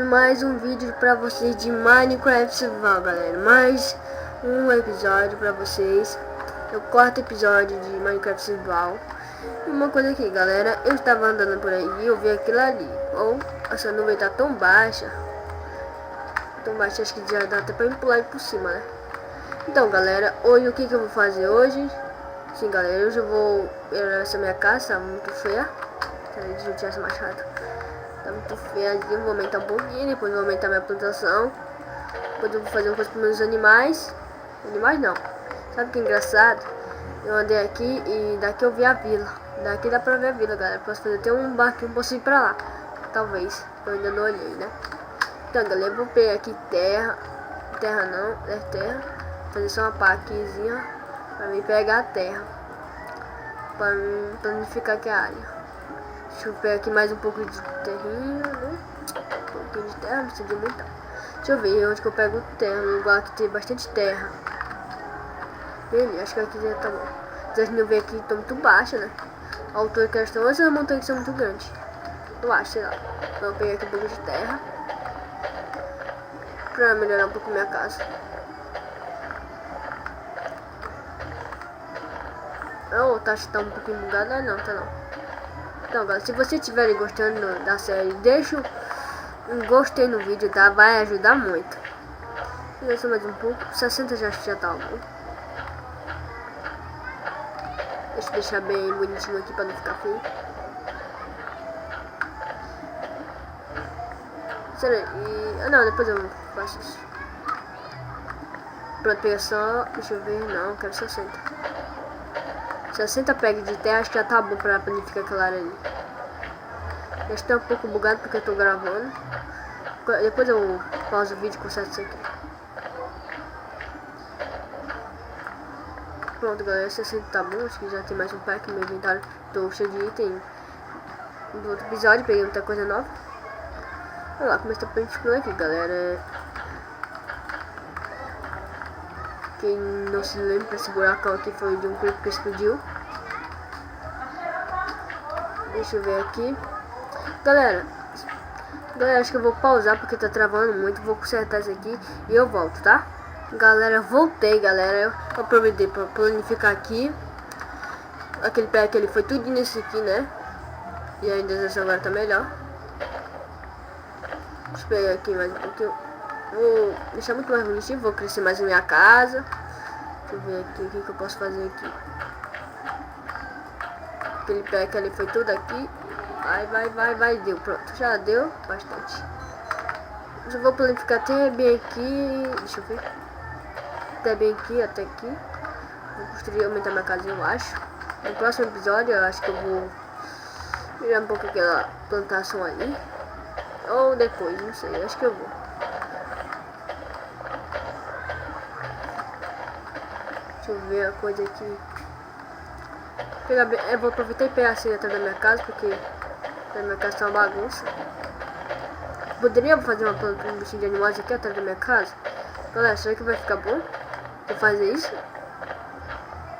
mais um vídeo pra vocês de Minecraft Survival, galera. Mais um episódio pra vocês. É o quarto episódio de Minecraft Survival. E uma coisa aqui, galera, eu estava andando por aí e eu vi aquilo ali. Essa nuvem tá tão baixa, acho que já dá até pra me pular por cima, né? Então, galera, hoje o que eu vou fazer hoje? Sim, galera, hoje eu vou melhorar essa minha casa, tá muito feia. Deixa eu tirar esse machado. Tá muito feio, vou aumentar um pouquinho, depois vou aumentar minha plantação. Depois eu vou fazer uma coisa para meus animais. Animais não. Sabe que é engraçado? Eu andei aqui e daqui eu vi a vila. Daqui dá pra ver a vila, galera. Posso fazer até um barquinho, posso ir pra lá. Talvez. Eu ainda não olhei, né? Então, galera, eu vou pegar aqui terra. Terra não, é terra. Fazer só uma paquezinha pra mim pegar a terra. Pra mim planificar aqui a área. Deixa eu pegar aqui mais um pouco de terrinha, né? Um pouquinho de terra, não precisa de muita. Deixa eu ver onde que eu pego terra, um lugar que tem bastante terra. Beleza, acho que aqui já tá bom. As nuvens aqui estão muito baixas, né? A altura que elas estão, as montanhas são muito grandes. Eu acho, sei lá. Então eu peguei aqui um pouco de terra pra melhorar um pouco minha casa. Oh, tá um pouquinho bugado, não, tá não. Então, galera, se vocês estiverem gostando da série, deixa um gostei no vídeo, tá? Vai ajudar muito. Deixa mais um pouco. 60 já tá bom. Deixa eu deixar bem bonitinho aqui pra não ficar feio. Será? Não, depois eu faço isso. Pronto, pega só. Deixa eu ver. Não, eu quero 60. 60 pegs de terra, acho que já tá bom pra planificar aquela área ali. Já está um pouco bugado porque eu tô gravando. Depois eu pauso o vídeo e conserto isso aqui. Pronto, galera, 60 tá bom. Acho que já tem mais um pack no meu inventário. Tô cheio de item do outro episódio, peguei muita coisa nova. Olha lá como está planificando aqui, galera. Quem não se lembra, esse buracão aqui foi de um creeper que explodiu. Deixa eu ver aqui. Galera, acho que eu vou pausar porque tá travando muito. Vou consertar isso aqui e eu volto, tá? Galera, voltei, galera. Eu aproveitei pra planificar aqui. Aquele pé que ele foi tudo nisso aqui, né? E ainda essa agora tá melhor. Deixa eu pegar aqui mais um pouquinho. Vou deixar muito mais bonitinho. Vou crescer mais a minha casa. Deixa eu ver aqui o que eu posso fazer aqui. Aquele pé que ele foi tudo aqui. Vai, deu, pronto, já deu bastante. Eu vou planificar até bem aqui, deixa eu ver. Até bem aqui, até aqui. Vou construir, aumentar minha casa, eu acho. No próximo episódio, eu acho que eu vou virar um pouco aquela plantação ali. Ou depois, não sei, acho que eu vou. Deixa eu ver a coisa aqui. Eu vou aproveitar e pegar assim atrás da minha casa, porque a minha casa tá uma bagunça. Poderia fazer um bichinho de animais aqui atrás da minha casa? Galera, será que vai ficar bom eu fazer isso?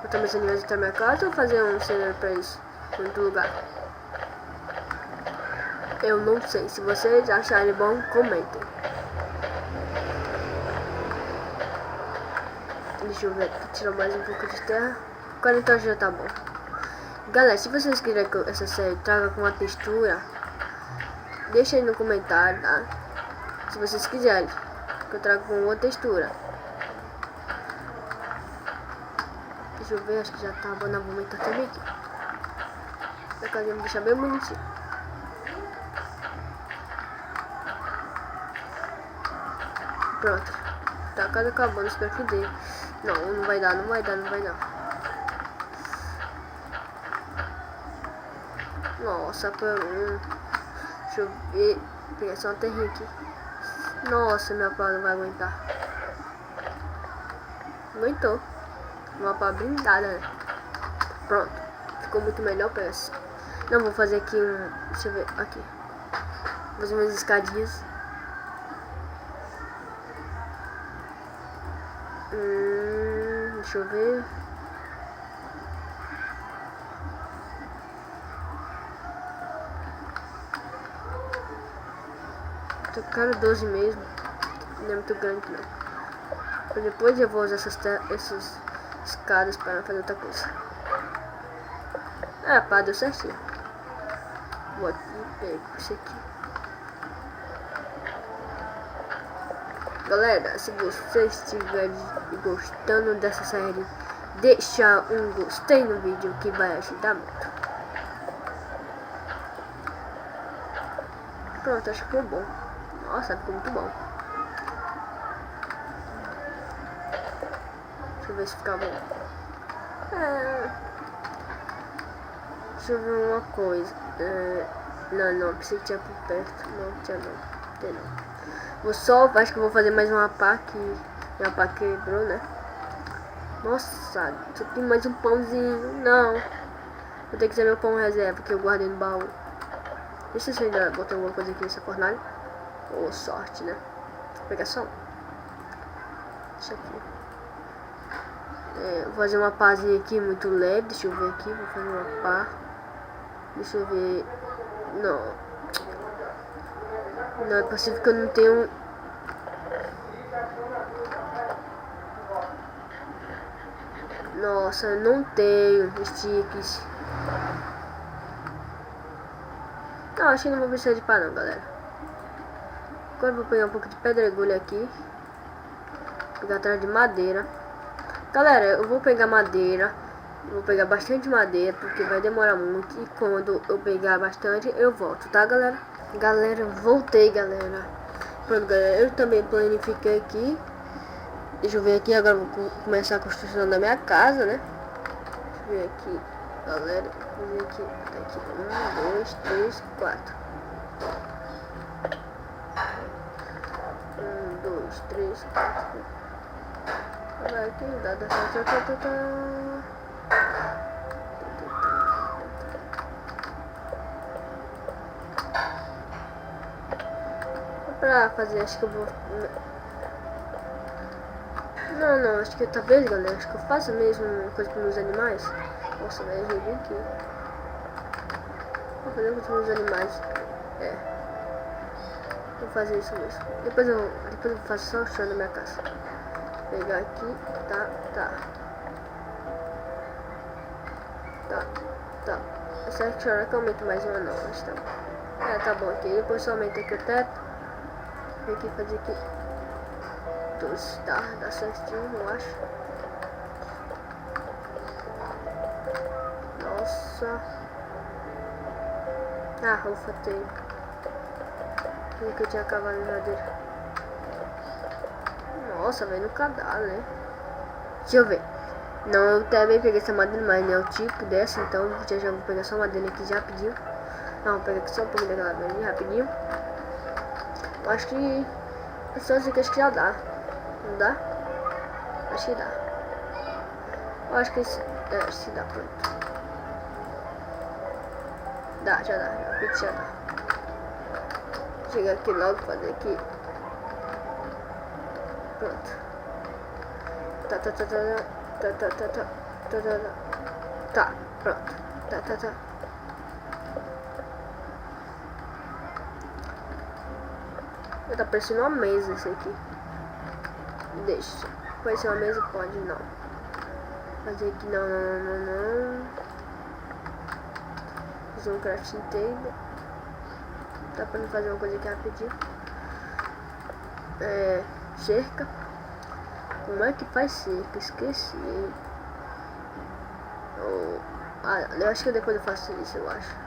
Botar meus animais atrás da minha casa ou fazer um cenário pra isso em outro lugar? Eu não sei. Se vocês acharem bom, comentem. Deixa eu ver aqui, tirar mais um pouco de terra. 40 já tá bom. Galera, se vocês quiserem que essa série traga com uma textura, deixa aí no comentário, tá? Se vocês quiserem que eu traga com uma textura. Deixa eu ver, acho que já tá bom. Não, vou aumentar também aqui. A casinha vou deixar bem bonitinho. Pronto. Tá, a casa acabando, espero que dê. Não vai dar. Nossa, deixa eu ver. Pegar só uma terrinha aqui. Nossa, minha pá não vai aguentar. Aguentou. Uma pá blindada, né? Pronto. Ficou muito melhor, parece. Não, vou fazer aqui um... Deixa eu ver, aqui. Vou fazer umas escadinhas. Deixa eu ver. Eu quero 12 mesmo. Não é muito grande não. Depois eu vou usar essas escadas para fazer outra coisa. Ah, pá, deu certinho. Vou aqui e pego isso aqui. Galera, se vocês estiverem gostando dessa série, deixa um gostei no vídeo que vai ajudar muito. Pronto, acho que ficou bom. Nossa, ficou muito bom. Deixa eu ver se fica bom. Deixa eu ver uma coisa. Não, pensei que tinha por perto. Não, tinha não. Tem não. Vou só, acho que vou fazer mais uma pá que minha pá quebrou, né? Nossa, só tem mais um pãozinho. Não. Vou ter que usar meu pão reserva que eu guardei no baú. Deixa eu ver se eu ainda botar alguma coisa aqui nessa fornalha. Ou sorte, né? Vou pegar só um. Deixa aqui. Vou fazer uma pazinha aqui muito leve. Deixa eu ver aqui. Vou fazer uma pá. Deixa eu ver. Não é possível que eu não tenho. Nossa, eu não tenho sticks. Não, acho que não vou precisar de pá não, galera. Agora eu vou pegar um pouco de pedregulho aqui. Pegar atrás de madeira. Galera, eu vou pegar madeira. Vou pegar bastante madeira, porque vai demorar muito. E quando eu pegar bastante, eu volto, tá, galera? Galera, voltei, galera. Pronto, galera, eu também planifiquei aqui. Deixa eu ver aqui, agora vou começar a construção da minha casa, né? Deixa eu ver aqui, galera. Vou ver aqui, tá aqui. 1, 2, 3, 4. 1, 2, 3, 4. Vai aqui, pra fazer, acho que eu vou. Não, acho que talvez, galera, acho que eu faço mesmo uma coisa para meus animais. Nossa, velho, eu vim aqui. Vou fazer uma coisa para meus animais. Vou fazer isso mesmo. Depois eu faço só o chão da minha casa. Vou pegar aqui, tá. Essa aqui é que eu aumento mais uma não, mas tá bom. Tá bom aqui. Depois só aumenta aqui o teto. Vem aqui fazer aqui. 12, tá, dá certinho, eu acho. Nossa. Ufa, tem. Vi que eu tinha cavalo na madeira. Nossa, velho, nunca dá, né? Deixa eu ver. Não, eu também peguei essa madeira, mas não é o tipo dessa, então já vou pegar só madeira aqui já rapidinho. Não, vou pegar aqui só um pouquinho daquela madeira rapidinho. Eu acho que é só isso aqui, acho que já dá. Não dá? Acho que dá. Eu acho que isso. Acho que dá, pronto. Já dá. Chega aqui logo, fazer aqui. Pronto. Tá, pronto. Tá. Tá parecendo uma mesa esse aqui. Deixa. Pode ser uma mesa? Pode não. Fazer aqui não. Fazer um crafting table. Dá pra não fazer uma coisa aqui rapidinho. Cerca. Como é que faz cerca? Esqueci. Eu acho que depois eu faço isso, eu acho.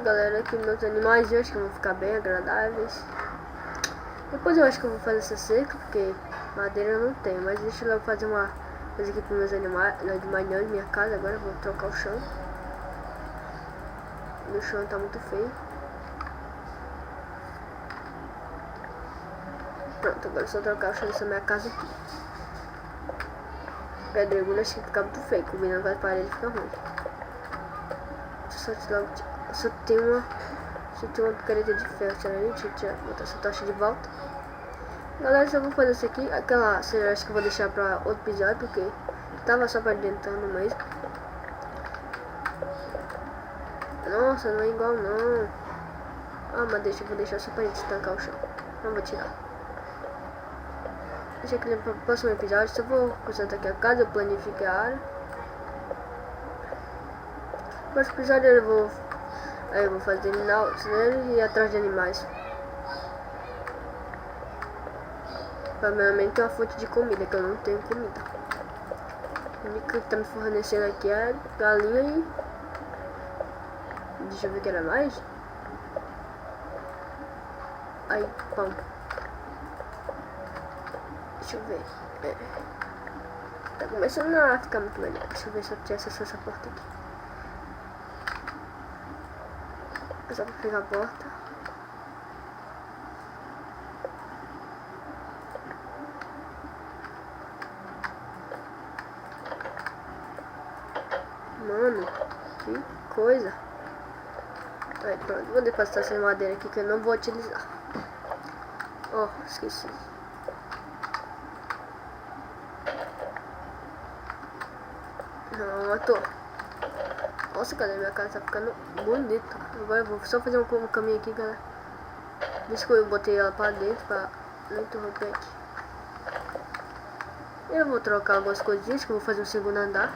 Galera, aqui meus animais eu acho que vão ficar bem agradáveis. Depois eu acho que eu vou fazer essa cerca, porque madeira eu não tenho. Mas deixa eu fazer uma coisa aqui para meus animais. De manhã em minha casa, agora eu vou trocar o chão. Meu chão tá muito feio. Pronto, agora é só trocar o chão dessa minha casa aqui. Pedregulho acho que fica muito feio, combinando com as paredes fica ruim. Só tem uma picareta de ferro, deixa eu botar essa tocha de volta. Galera, eu vou fazer isso aqui. Aquela cera acho que eu vou deixar pra outro episódio, porque tava só pra dentro mesmo. Nossa, não é igual não. Ah, mas vou deixar só pra gente estancar o chão. Não vou tirar. Deixa aqui no próximo episódio. Só vou consertar aqui a casa, eu planifiquei a área. No próximo episódio eu vou fazer náuseas nele e ir atrás de animais. Primeiramente tem uma fonte de comida, que eu não tenho comida. A única que tá me fornecendo aqui é galinha e... Deixa eu ver o que era mais. Aí, pão. Deixa eu ver. Tá começando a ficar muito melhor. Deixa eu ver se eu tinha acesso a essa porta aqui. Só pra pegar a porta. Mano, que coisa. Aí, pronto. Vou depositar essa madeira aqui que eu não vou utilizar. Oh, esqueci. Pronto. Nossa, galera, minha casa tá ficando bonita. Agora eu vou só fazer um caminho aqui, galera. Desculpa, eu botei ela pra dentro pra não interromper aqui. Eu vou trocar algumas coisinhas que eu vou fazer um segundo andar.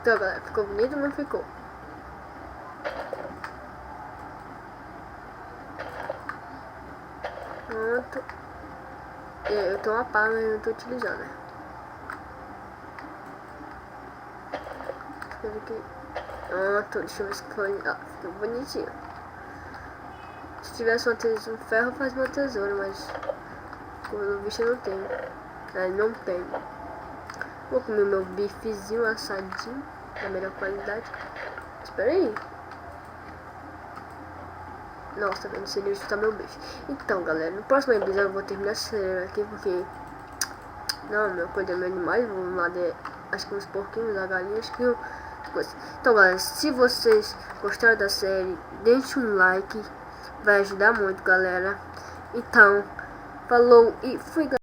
Então, galera, ficou bonito ou não ficou? Pronto. Eu tenho uma pá, mas não tô utilizando, né? Pronto, deixa eu ver se foi. Ah, ficou bonitinho. Se tivesse um ferro, faz uma tesoura, mas pelo visto eu não tenho. Não tenho. Vou comer meu bifezinho assadinho, da melhor qualidade. Espera aí. Nossa, tá vendo? Esse lixo tá meu bife. Então, galera, no próximo episódio eu vou terminar essa série aqui, porque... Não, meu coisa é meu animal. Vou lá de... Acho que uns porquinhos, a galinha, acho que eu... Então, galera, se vocês gostaram da série, deixe um like. Vai ajudar muito, galera. Então, falou e fui, galera.